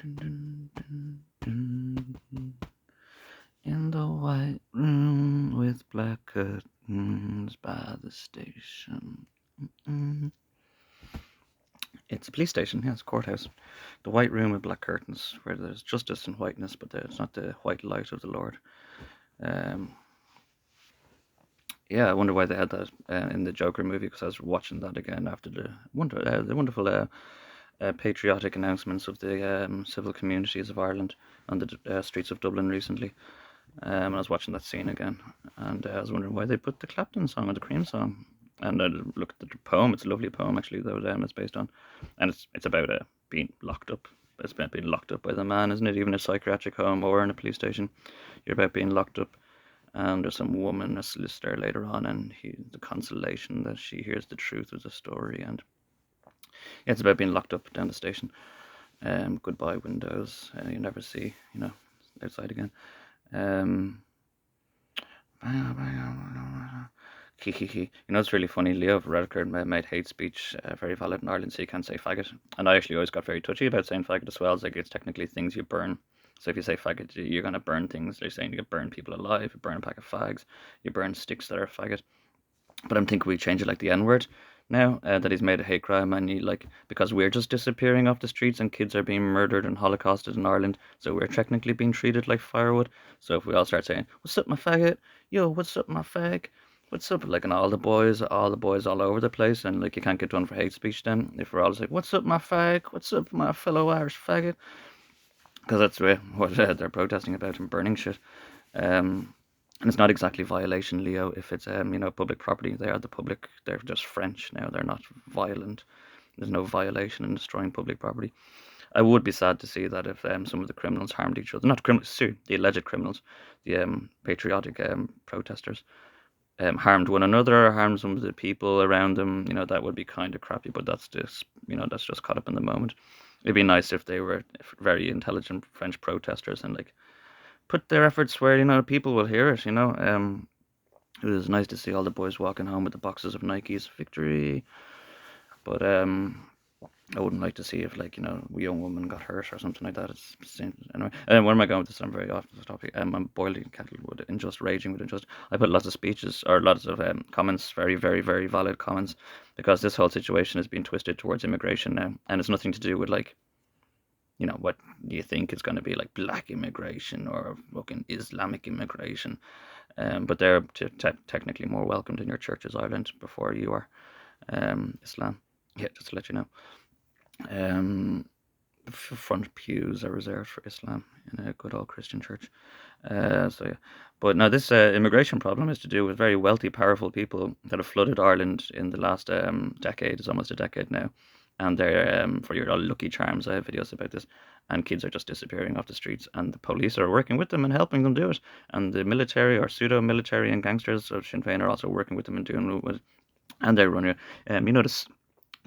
In the white room with black curtains by the station. It's a police station, yeah, it's a courthouse. The white room with black curtains, where there's justice and whiteness, but it's not the white light of the Lord. Um, yeah, I wonder why they had that in the Joker movie, because I was watching that again after the wonderful patriotic announcements of the civil communities of Ireland on the streets of Dublin recently. I was watching that scene again, and I was wondering why they put the Clapton song or the Cream song. And I looked at the poem. It's a lovely poem, actually, that it's based on, and it's about being locked up. It's about being locked up by the man, isn't it? Even a psychiatric home or in a police station, you're about being locked up. And there's some woman, a solicitor, later on, and the consolation that she hears the truth of the story, and yeah, it's about being locked up down the station. Goodbye windows, you never see, outside again. Um, it's really funny. Leo Varadkar made hate speech very valid in Ireland, so you can't say faggot. And I actually always got very touchy about saying faggot as well. It's like it's technically things you burn. So if you say faggot, you're going to burn things. They're saying you burn people alive, you burn a pack of fags, you burn sticks that are faggot. But I'm thinking we change it like the N word now that he's made a hate crime, and because we're just disappearing off the streets and kids are being murdered and holocausted in Ireland, so we're technically being treated like firewood. So if we all start saying, "What's up, my faggot? Yo, what's up, my fag? What's up?" Like, and all the boys all over the place, and like you can't get done for hate speech then if we're all like, "What's up, my fag? What's up, my fellow Irish faggot?" Because that's what they're protesting about and burning shit. Um, and it's not exactly violation, Leo, if it's public property. They are the public. They're just French now. They're not violent. There's no violation in destroying public property. I would be sad to see that if some of the criminals harmed each other, not criminals, the alleged criminals, the patriotic protesters, harmed one another or harmed some of the people around them. That would be kind of crappy. But that's just caught up in the moment. It'd be nice if they were very intelligent French protesters and like put their efforts where people will hear it. It was nice to see all the boys walking home with the boxes of Nikes, victory. But I wouldn't like to see if a young woman got hurt or something like that. Anyway. Where am I going with this? I'm very off the topic. I'm boiling kettle with unjust, raging with unjust. I put lots of speeches or lots of comments, very, very, very valid comments, because this whole situation has been twisted towards immigration now, and it's nothing to do with what do you think it's going to be, like black immigration or fucking Islamic immigration? But they're technically more welcomed in your churches, Ireland, before you are Islam. Yeah, just to let you know. The front pews are reserved for Islam in a good old Christian church. So yeah, but now this immigration problem is to do with very wealthy, powerful people that have flooded Ireland in the last decade. It's almost a decade now, and they're for your lucky charms. I have videos about this, and kids are just disappearing off the streets, and the police are working with them and helping them do it, and the military or pseudo-military and gangsters of Sinn Féin are also working with them and doing it, and they're running. This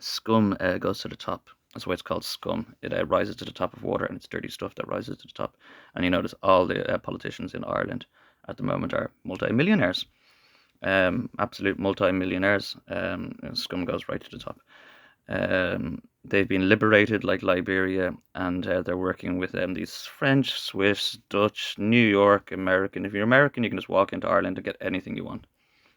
scum goes to the top. That's why it's called scum. It rises to the top of water, and it's dirty stuff that rises to the top. And you notice all the politicians in Ireland at the moment are multi-millionaires, absolute multi-millionaires. Scum goes right to the top. They've been liberated like Liberia, and they're working with these French, Swiss, Dutch, New York, American. If you're American, you can just walk into Ireland and get anything you want.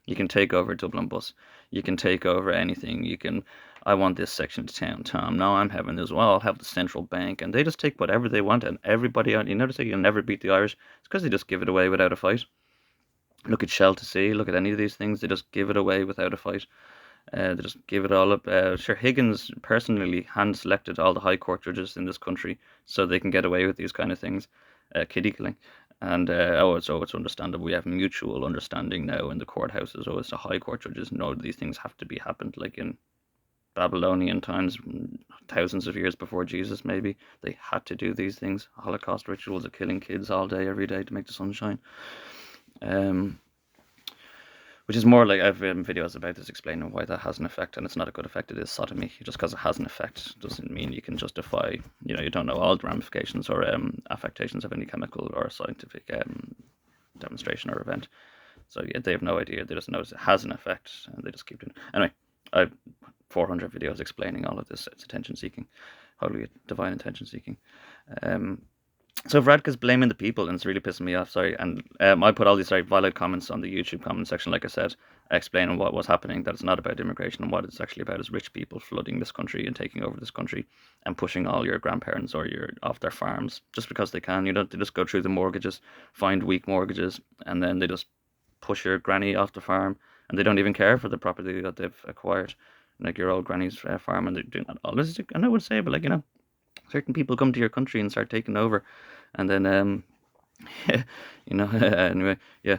You can take over Dublin bus. You can take over anything. I want this section of town, Tom. No, I'm having this. Well, I'll have the central bank. And they just take whatever they want, and everybody, you notice that you'll never beat the Irish. It's because they just give it away without a fight. Look at Shell to Sea. Look at any of these things. They just give it away without a fight. They just give it all up. Sure, Higgins personally hand-selected all the High Court judges in this country so they can get away with these kind of things, kiddie killing. And it's understandable. We have mutual understanding now in the courthouses. It's the High Court judges know that these things have to be happened, like in Babylonian times, thousands of years before Jesus. Maybe they had to do these things. Holocaust rituals of killing kids all day, every day to make the sun shine. Which is more like I've written videos about this explaining why that has an effect, and it's not a good effect. It is sodomy. Just because it has an effect doesn't mean you can justify. You don't know all the ramifications or affectations of any chemical or scientific demonstration or event. So yeah, they have no idea. They just notice it has an effect, and they just keep doing it. Anyway, I've 400 videos explaining all of this. It's attention seeking, wholly divine attention seeking. Um, so Varadkar's blaming the people, and it's really pissing me off. Sorry, and I put all these like valid comments on the YouTube comment section, like I said, explaining what was happening. That it's not about immigration, and what it's actually about is rich people flooding this country and taking over this country, and pushing all your grandparents or your off their farms just because they can. You know, they just go through the mortgages, find weak mortgages, and then they just push your granny off the farm, and they don't even care for the property that they've acquired, like your old granny's farm, and they're doing that all this. And I would say, but like certain people come to your country and start taking over, and then anyway, yeah.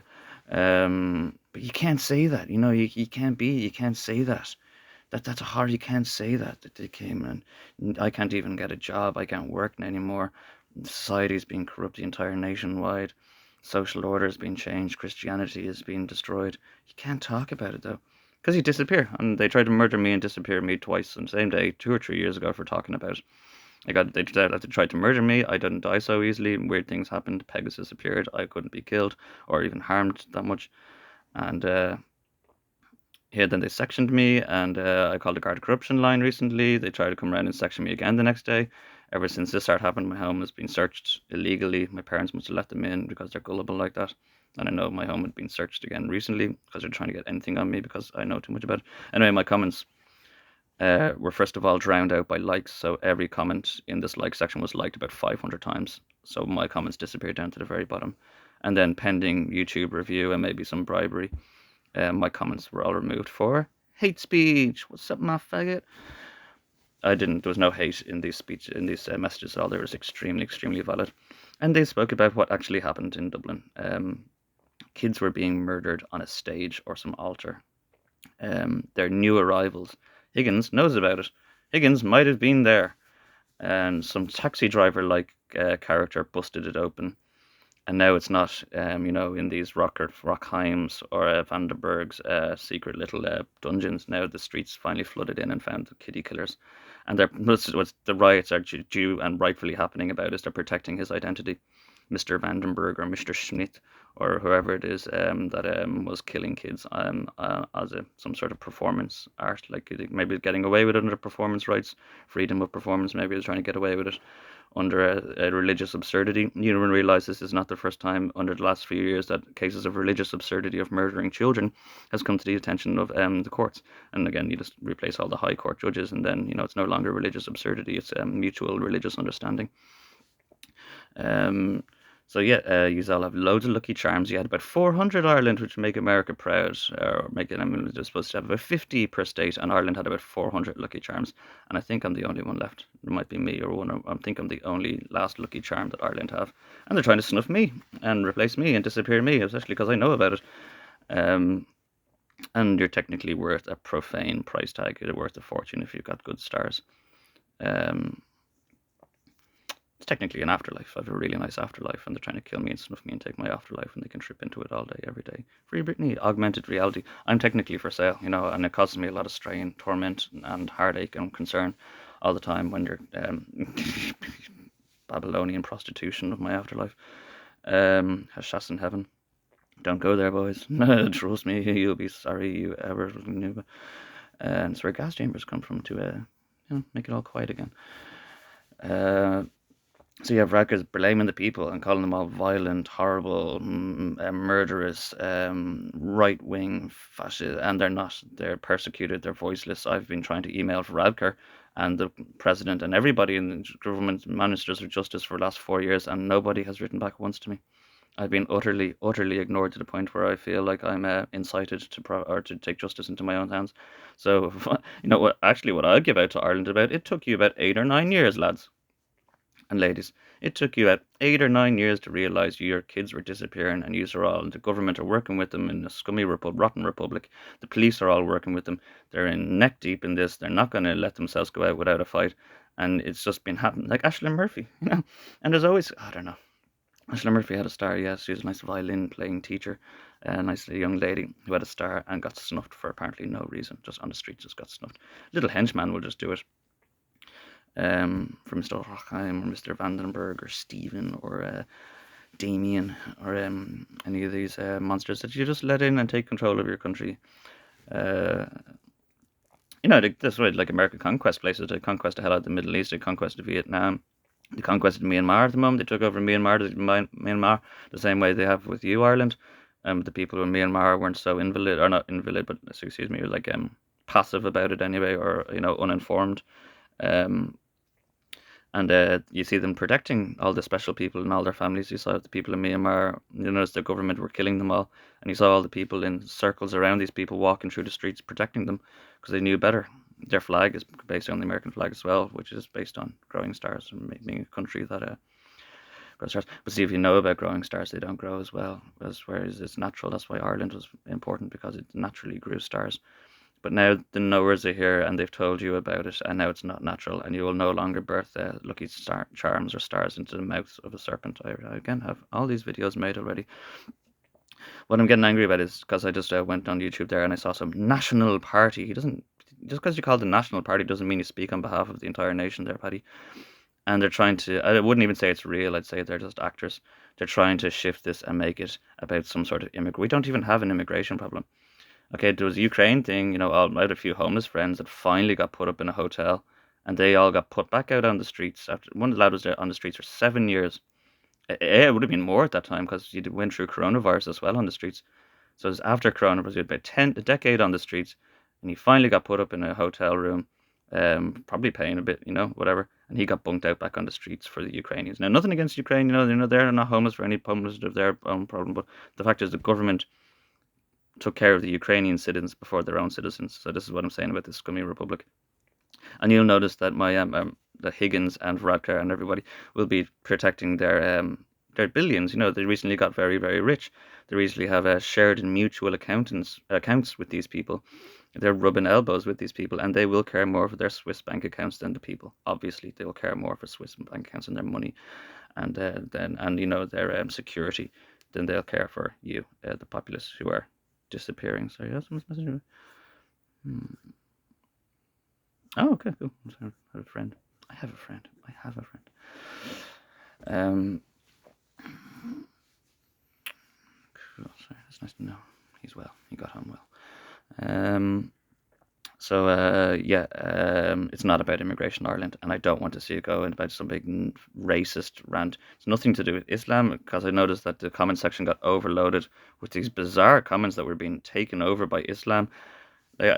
But you can't say that, you can't say that. That's a hard. You can't say that they came and I can't even get a job. I can't work anymore. Society's being corrupt, the entire nationwide. Social order is being changed. Christianity is being destroyed. You can't talk about it though, because you disappear. And they tried to murder me and disappear me twice on the same day, 2 or 3 years ago, for talking about it. They tried to murder me. I didn't die so easily. Weird things happened. Pegasus appeared. I couldn't be killed or even harmed that much. And yeah, then they sectioned me, and I called the guard corruption line recently. They tried to come around and section me again the next day. Ever since this started happening, my home has been searched illegally. My parents must have let them in because they're gullible like that. And I know my home had been searched again recently because they're trying to get anything on me because I know too much about it. Anyway, my comments were first of all drowned out by likes. So every comment in this like section was liked about 500 times. So my comments disappeared down to the very bottom. And then pending YouTube review and maybe some bribery, my comments were all removed for hate speech. What's up, my faggot? There was no hate in these messages at all. They were extremely, extremely valid. And they spoke about what actually happened in Dublin. Kids were being murdered on a stage or some altar. They're new arrivals. Higgins knows about it. Higgins might have been there. And some taxi driver-like character busted it open. And now it's not, in these Rockheims or Vandenberg's secret little dungeons. Now the streets finally flooded in and found the kitty killers. And what the riots are due and rightfully happening about is they're protecting his identity. Mr. Vandenberg or Mr. Schmidt or whoever it is that was killing kids as some sort of performance art, like maybe getting away with it under performance rights, freedom of performance. Maybe they're trying to get away with it under a religious absurdity. You don't realize this is not the first time under the last few years that cases of religious absurdity of murdering children has come to the attention of the courts. And again, you just replace all the high court judges, and then it's no longer religious absurdity; it's mutual religious understanding. So yeah, you all have loads of Lucky Charms. You had about 400 Ireland, which would make America proud, or make it. I mean, they're supposed to have about 50 per state, and Ireland had about 400 Lucky Charms. And I think I'm the only one left. It might be me or one. I think I'm the only last Lucky Charm that Ireland have, and they're trying to snuff me and replace me and disappear me, especially because I know about it. And you're technically worth a profane price tag. You're worth a fortune if you've got good stars. Um, It's technically an afterlife. I have a really nice afterlife, and they're trying to kill me and snuff me and take my afterlife, and they can trip into it all day, every day. Free Britney, augmented reality. I'm technically for sale, and it causes me a lot of strain, torment, and heartache and concern all the time when you're Babylonian prostitution of my afterlife. Hashas in heaven. Don't go there, boys. Trust me, you'll be sorry you ever knew. And it's where gas chambers come from to make it all quiet again. So you have Rutgers blaming the people and calling them all violent, horrible, murderous, right-wing fascist, and they're not. They're persecuted. They're voiceless. I've been trying to email Radker and the president and everybody in the government, ministers of justice, for the last 4 years, and nobody has written back once to me. I've been utterly, utterly ignored to the point where I feel like I'm incited to take justice into my own hands. So, what I'll give out to Ireland about, it took you about 8 or 9 years, lads and ladies. It took you about 8 or 9 years to realise your kids were disappearing, and the government are working with them in a scummy, rotten republic. The police are all working with them. They're in neck deep in this. They're not going to let themselves go out without a fight. And it's just been happening. Like Aisling Murphy, And there's always, I don't know. Aisling Murphy had a star, yes. She was a nice violin playing teacher, a nice young lady who had a star and got snuffed for apparently no reason. Just on the street, just got snuffed. Little henchman will just do it. For Mr. Rockheim or Mr. Vandenberg or Stephen or Damien or any of these monsters that you just let in and take control of your country. This way, like American conquest places, they conquest the hell out of the Middle East, they conquest Vietnam, the conquest of Myanmar at the moment. They took over Myanmar the same way they have with you, Ireland. The people in Myanmar weren't so invalid, or not invalid, but excuse me, like passive about it anyway, or uninformed. Um, and you see them protecting all the special people and all their families. You saw the people in Myanmar. You noticed the government were killing them all, and you saw all the people in circles around these people walking through the streets protecting them because they knew better. Their flag is based on the American flag as well, which is based on growing stars and being a country that grows stars. But see, if you know about growing stars, they don't grow as well as whereas it's natural. That's why Ireland was important because it naturally grew stars. But now the knowers are here and they've told you about it, and now it's not natural, and you will no longer birth lucky charms or stars into the mouth of a serpent. I again have all these videos made already. What I'm getting angry about is because I just went on YouTube there and I saw some national party. He doesn't just because you call it a national party doesn't mean you speak on behalf of the entire nation there, Paddy. And they're trying to. I wouldn't even say it's real. I'd say they're just actors. They're trying to shift this and make it about some sort of immigrant. We don't even have an immigration problem. Okay, there was a Ukraine thing, I had a few homeless friends that finally got put up in a hotel and they all got put back out on the streets after one of the lad was there on the streets for 7 years. It would have been more at that time because you went through coronavirus as well on the streets. So it was after coronavirus, you had about a decade on the streets and he finally got put up in a hotel room, probably paying a bit, whatever. And he got bunked out back on the streets for the Ukrainians. Now, nothing against Ukraine, they're not homeless for any homeless of their own problem, but the fact is the government took care of the Ukrainian citizens before their own citizens. So this is what I'm saying about this scummy republic. And you'll notice that my the Higgins and Radker and everybody will be protecting their billions. They recently got very, very rich. They recently have shared in mutual accounts with these people. They're rubbing elbows with these people, and they will care more for their Swiss bank accounts than the people. Obviously, they will care more for Swiss bank accounts and their money, and their security than they'll care for you, the populace who are disappearing. Sorry, that's someone's messaging me. Oh, okay, cool. I have a friend. I have a friend. I have a friend. Cool. Sorry, that's nice to know. He's well. He got home well. It's not about immigration in Ireland, and I don't want to see it go about some big racist rant. It's nothing to do with Islam, because I noticed that the comment section got overloaded with these bizarre comments that were being taken over by Islam.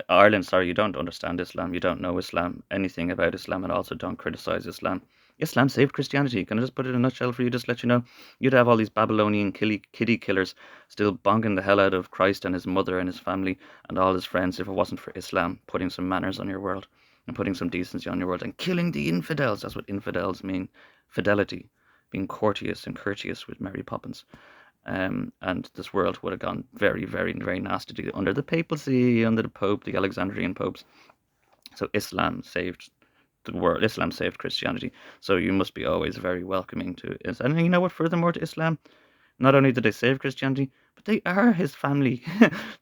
Ireland, sorry, you don't understand Islam, you don't know Islam, anything about Islam, and also don't criticize Islam. Islam saved Christianity. Can I just put it in a nutshell for you, just let you know? You'd have all these Babylonian kitty killers still bonking the hell out of Christ and his mother and his family and all his friends if it wasn't for Islam putting some manners on your world and putting some decency on your world and killing the infidels. That's what infidels mean. Fidelity, being courteous and courteous with Mary Poppins. And this world would have gone very, very, very nasty under the papacy, under the Pope, the Alexandrian popes. So Islam saved the world. Islam saved Christianity. So you must be always very welcoming to it. And you know what? Furthermore, to Islam, not only did they save Christianity, but they are his family.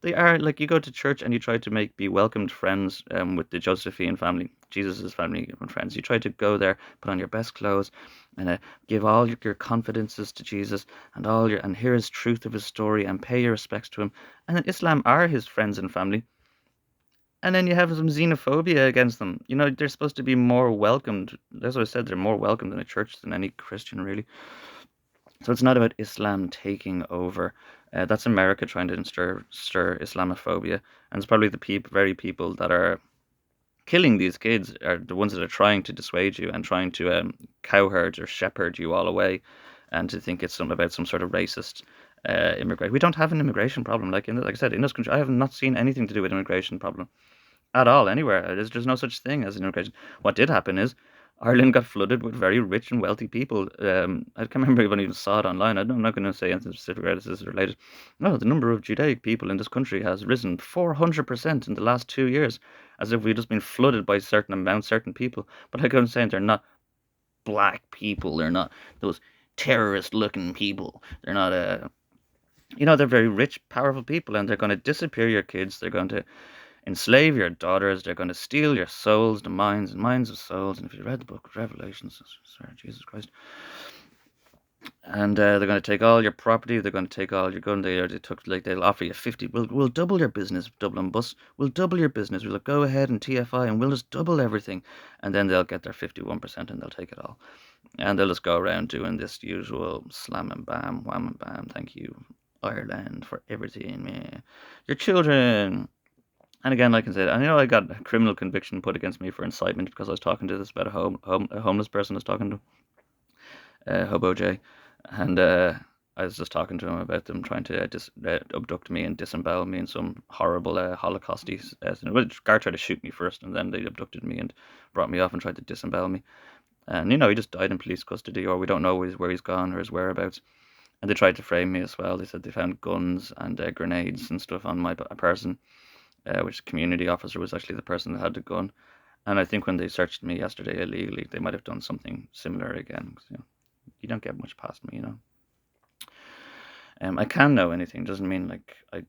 They are like you go to church and you try to be welcomed friends with the Josephine family, Jesus's family and friends. You try to go there, put on your best clothes, and give all your confidences to Jesus and hear his truth of his story and pay your respects to him. And then Islam are his friends and family. And then you have some xenophobia against them. They're supposed to be more welcomed. As I said, they're more welcomed in a church than any Christian, really. So it's not about Islam taking over. That's America trying to stir Islamophobia. And it's probably the very people that are killing these kids are the ones that are trying to dissuade you and trying to cowherd or shepherd you all away and to think it's about some sort of racist immigration. We don't have an immigration problem. Like I said, in this country, I have not seen anything to do with immigration problem at all anywhere. There's no such thing as an immigration. What did happen is Ireland got flooded with very rich and wealthy people. I can't remember if I even saw it online. I'm not going to say anything specific where this is related. No, the number of Judaic people in this country has risen 400% in the last 2 years, as if we've just been flooded by certain people. But like I'm saying, they're not black people. They're not those terrorist-looking people. They're not they're very rich, powerful people, and they're going to disappear your kids. They're going to enslave your daughters. They're going to steal your souls, the minds of souls. And if you read the book of Revelations, sorry, Jesus Christ. And they're going to take all your property. They're going to take all your gun. They'll offer you 50. We'll double your business, Dublin Bus. We'll double your business. We'll go ahead and TFI, and we'll just double everything. And then they'll get their 51%, and they'll take it all. And they'll just go around doing this usual slam and bam, wham and bam, thank you, Ireland, for everything. Your children. And again, like I said, I know I got a criminal conviction put against me for incitement because I was talking to this about a homeless person I was talking to, Hobo J, and I was just talking to him about them trying to abduct me and disembowel me in some horrible Holocausty. Well, guard tried to shoot me first, and then they abducted me and brought me off and tried to disembowel me. And he just died in police custody, or we don't know where he's gone or his whereabouts. And they tried to frame me as well. They said they found guns and grenades and stuff on my person, which community officer was actually the person that had the gun. And I think when they searched me yesterday illegally, they might have done something similar again. 'Cause, you don't get much past me. I can know anything. Doesn't mean like I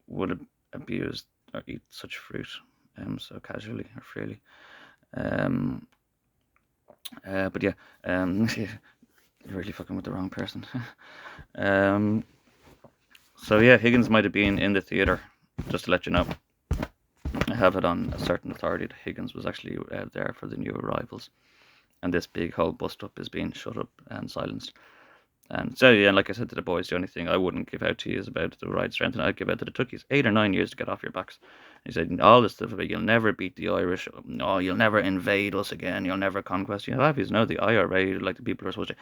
would have abused or eat such fruit so casually or freely. Um, but yeah, you're really fucking with the wrong person. um, so yeah, Higgins might have been in the theatre, just to let you know. I have it on a certain authority that Higgins was actually there for the new arrivals, and this big whole bust up is being shut up and silenced. And so, yeah, like I said to the boys, the only thing I wouldn't give out to you is about the right strength, and I'd give out that it took you 8 or 9 years to get off your backs. He said, all this stuff about you'll never beat the Irish, no, you'll never invade us again, you'll never conquest. Obviously, no, the IRA, like the people who are supposed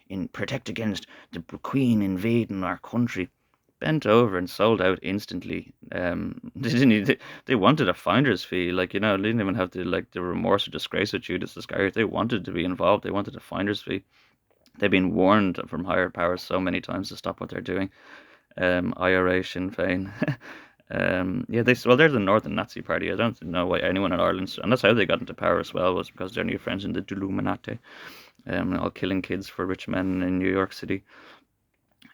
to protect against the Queen invading our country, bent over and sold out instantly. They didn't. They wanted a finder's fee. They didn't even have the remorse or disgrace of Judas Iscariot. They wanted to be involved. They wanted a finder's fee. They've been warned from higher powers so many times to stop what they're doing. IRA, Sinn Féin. Yeah, they're the Northern Nazi Party. I don't know why anyone in Ireland, and that's how they got into power as well, was because they're new friends in the Illuminati, all killing kids for rich men in New York City.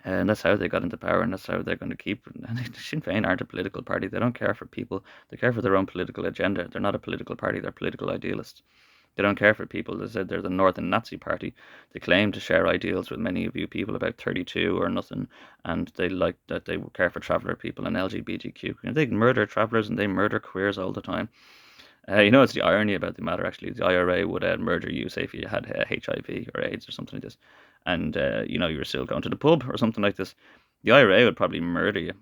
And that's how they got into power, and that's how they're going to keep. And Sinn Féin aren't a political party. They don't care for people. They care for their own political agenda. They're not a political party. They're political idealists. They don't care for people. They said they're the Northern Nazi Party. They claim to share ideals with many of you people about 32 or nothing, and they like that they care for traveller people and LGBTQ. They murder travellers and they murder queers all the time. It's the irony about the matter, actually. The IRA would murder you, say, if you had HIV or AIDS or something like this, and, you were still going to the pub or something like this. The IRA would probably murder you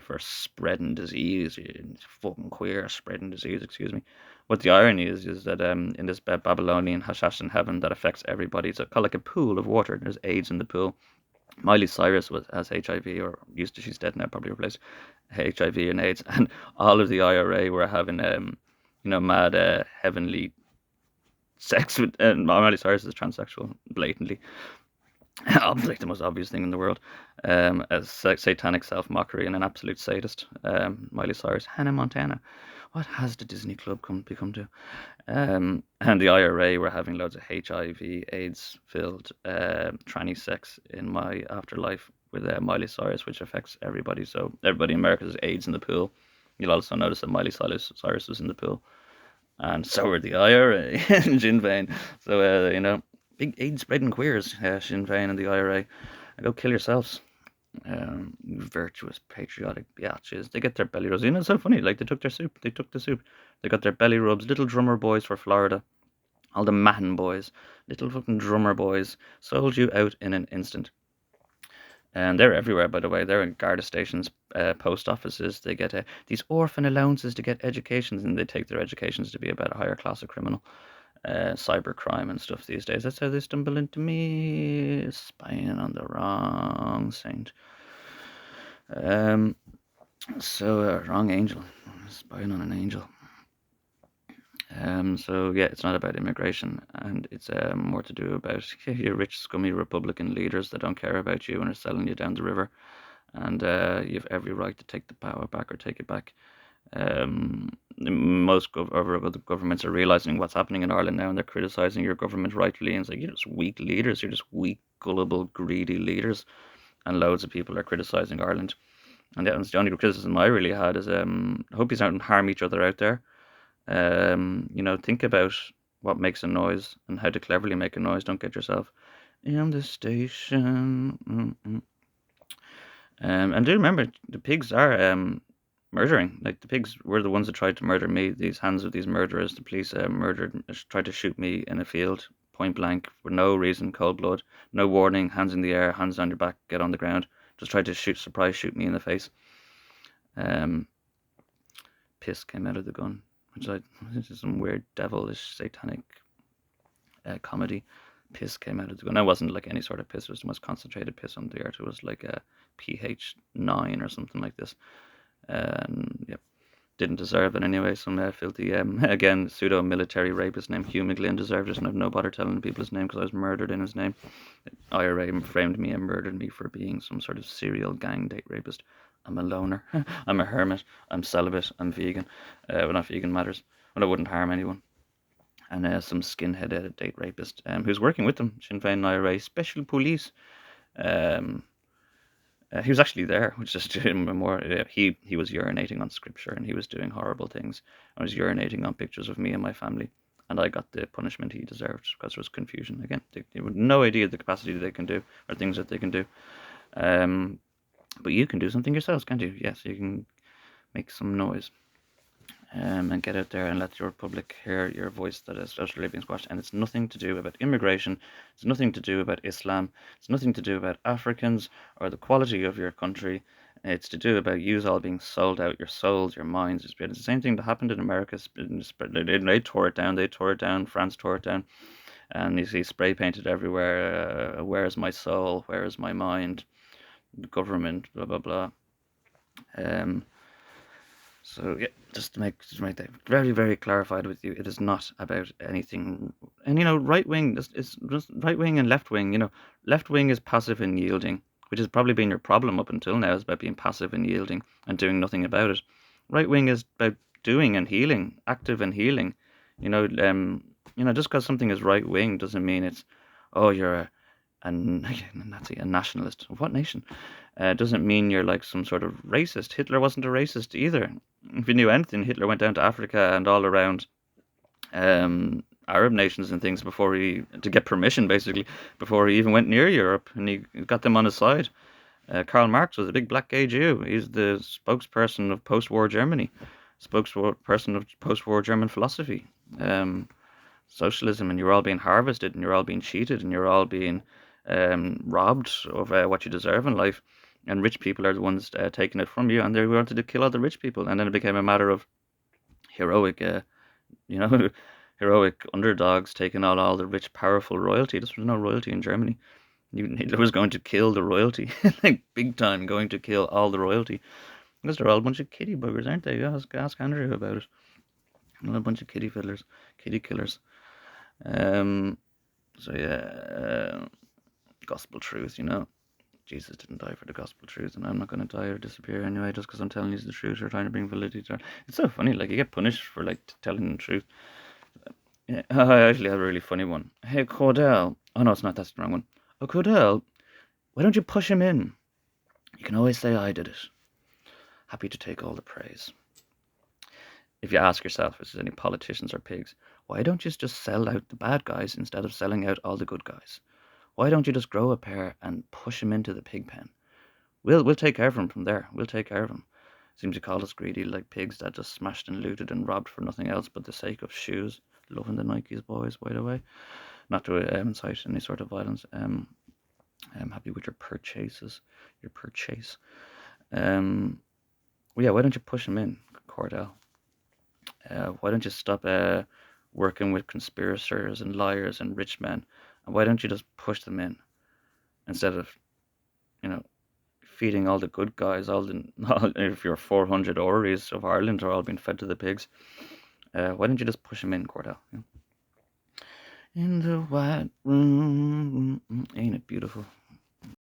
for spreading disease, you fucking queer, spreading disease, excuse me. What the irony is that in this Babylonian Hashashan heaven that affects everybody, it's called like a pool of water. There's AIDS in the pool. Miley Cyrus has HIV, or used to, she's dead now, probably replaced HIV and AIDS, and all of the IRA were having mad heavenly sex with, and Miley Cyrus is transsexual, blatantly. Like the most obvious thing in the world. As satanic self-mockery and an absolute sadist. Miley Cyrus, Hannah Montana. What has the Disney Club become to? And the IRA were having loads of HIV, AIDS-filled tranny sex in my afterlife with Miley Cyrus, which affects everybody. So everybody in America has AIDS in the pool. You'll also notice that Miley Cyrus was in the pool, and so are the IRA and Sinn Féin. So big AIDS spreading queers, Sinn Féin and the IRA. Go kill yourselves. You virtuous, patriotic biatches. They get their belly rubs. It's so funny. Like, they took their soup. They took the soup. They got their belly rubs. Little drummer boys for Florida. All the Matin boys. Little fucking drummer boys. Sold you out in an instant. And they're everywhere, by the way. They're in Garda stations, post offices. They get these orphan allowances to get educations, and they take their educations to be about a higher class of criminal. Cyber crime and stuff these days. That's how they stumble into me, spying on the wrong saint. Wrong angel, spying on an angel. So yeah, it's not about immigration, and it's more to do about your rich, scummy Republican leaders that don't care about you and are selling you down the river, and you have every right to take the power back or take it back. Most other governments are realizing what's happening in Ireland now, and they're criticizing your government rightfully. And it's like, you're just weak leaders, you're just weak, gullible, greedy leaders, and loads of people are criticizing Ireland. And that's the only criticism I really had is, I hope you don't harm each other out there. Think about what makes a noise and how to cleverly make a noise. Don't get yourself in the station. And do remember, the pigs are murdering. Like, the pigs were the ones that tried to murder me. These hands of these murderers, the police tried to shoot me in a field, point blank, with no reason, cold blood, no warning, hands in the air, hands on your back, get on the ground. Just tried to surprise shoot me in the face. Um, Piss came out of the gun, which this is some weird devilish satanic comedy. Piss came out of the gun. It wasn't like any sort of piss. It was the most concentrated piss on the earth. It was like a pH 9 or something like this. Yep, didn't deserve it anyway. Some filthy, again, pseudo-military rapist named Hugh McGlynn deserved it, and I've no bother telling people his name because I was murdered in his name. IRA framed me and murdered me for being some sort of serial gang date rapist. I'm a loner. I'm a hermit. I'm celibate. I'm vegan. Well, not vegan matters. Well, I wouldn't harm anyone. And some skinhead date rapist who's working with them, Sinn Féin and IRA special police. Um, he was actually there, which is more. He was urinating on scripture and he was doing horrible things. I was urinating on pictures of me and my family, and I got the punishment he deserved because there was confusion. Again, they had no idea the capacity that they can do or things that they can do. But you can do something yourselves, can't you? Yes, you can make some noise. And get out there and let your public hear your voice that is socially being squashed. And it's nothing to do about immigration. It's nothing to do about Islam. It's nothing to do about Africans or the quality of your country. It's to do about you all being sold out, your souls, your minds, your spirit. It's the same thing that happened in America. They tore it down. They tore it down. France tore it down. And you see spray painted everywhere. Where is my soul? Where is my mind? The government, blah, blah, blah. So yeah, just to make that very, very clarified with you, it is not about anything. And right wing is just right wing and left wing. Left wing is passive and yielding, which has probably been your problem up until now, is about being passive and yielding and doing nothing about it. Right wing is about doing and healing, active and healing. Just because something is right wing doesn't mean it's, oh, you're a Nazi, a nationalist. What nation? Doesn't mean you're like some sort of racist. Hitler wasn't a racist either. If you knew anything, Hitler went down to Africa and all around Arab nations and things to get permission, basically, before he even went near Europe, and he got them on his side. Karl Marx was a big black gay Jew. He's the spokesperson of post-war Germany, spokesperson of post-war German philosophy. Socialism, and you're all being harvested, and you're all being cheated, and you're all being robbed of what you deserve in life. And rich people are the ones taking it from you, and they wanted to kill all the rich people. And then it became a matter of heroic, heroic underdogs taking all the rich, powerful royalty. There was no royalty in Germany. Hitler was going to kill the royalty, like big time, going to kill all the royalty. Because they're all a bunch of kitty buggers, aren't they? Ask Andrew about it. A bunch of kitty fiddlers, kitty killers. So yeah, gospel truth, Jesus didn't die for the gospel truth, and I'm not going to die or disappear anyway just because I'm telling you the truth or trying to bring validity to it. It's so funny, like you get punished for like telling the truth. Yeah, I actually have a really funny one. Hey Cordell, oh no, it's not. That's the wrong one. Oh Cordell, why don't you push him in? You can always say I did it. Happy to take all the praise. If you ask yourself if there's any politicians or pigs, why don't you just sell out the bad guys instead of selling out all the good guys? Why don't you just grow a pair and push them into the pig pen? We'll take care of them from there. We'll take care of them. Seems to call us greedy like pigs that just smashed and looted and robbed for nothing else but the sake of shoes. Loving the Nikes, boys, by the way. Not to incite any sort of violence. I'm happy with your purchases. Your purchase. Yeah, why don't you push them in, Cordell? Why don't you stop working with conspirators and liars and rich men? And why don't you just push them in instead of, feeding all the good guys, if your 400 orreries of Ireland are all being fed to the pigs? Why don't you just push them in, Cordell? In the white room, ain't it beautiful?